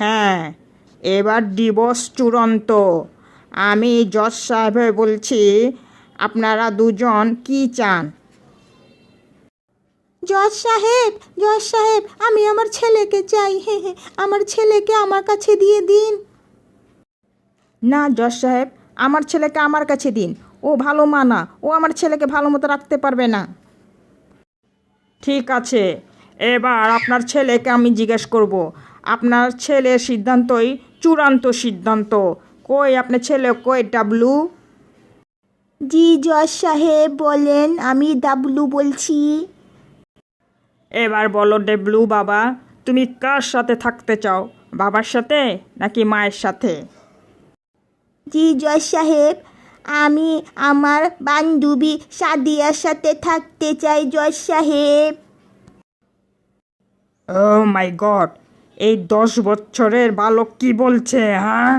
হ্যাঁ, এবার ডিভোর্স চূড়ান্ত। আমি জজ সাহেব বলছি, আপনারা দুজন কি চান? জজ সাহেব, জজ সাহেব, আমি আমার ছেলেকে চাই। আমার ছেলেকে আমার কাছে দিয়ে দিন। না জজ সাহেব, আমার ছেলেকে আমার কাছে দিন। ও ভালো মা না, ও আমার ছেলেকে ভালো মতো রাখতে পারবে না। ঠিক আছে, এবার আপনার ছেলেকে আমি জিজ্ঞেস করব। আপনার ছেলের সিদ্ধান্তই চূড়ান্ত সিদ্ধান্ত। কই আপনার ছেলে, কই ডাবলু? জি জজ সাহেব, বলেন, আমি ডাবলু বলছি। এবার বলো ডেবলু বাবা, তুমি কার সাথে থাকতে চাও, বাবার সাথে নাকি মায়ের সাথে? জি জজ সাহেব, আমি আমার বান্ধবী সাদিয়ার সাথে থাকতে চাই জজ সাহেব। ও মাই গড, এই 10 বছরের বালক কি বলছে? হ্যাঁ,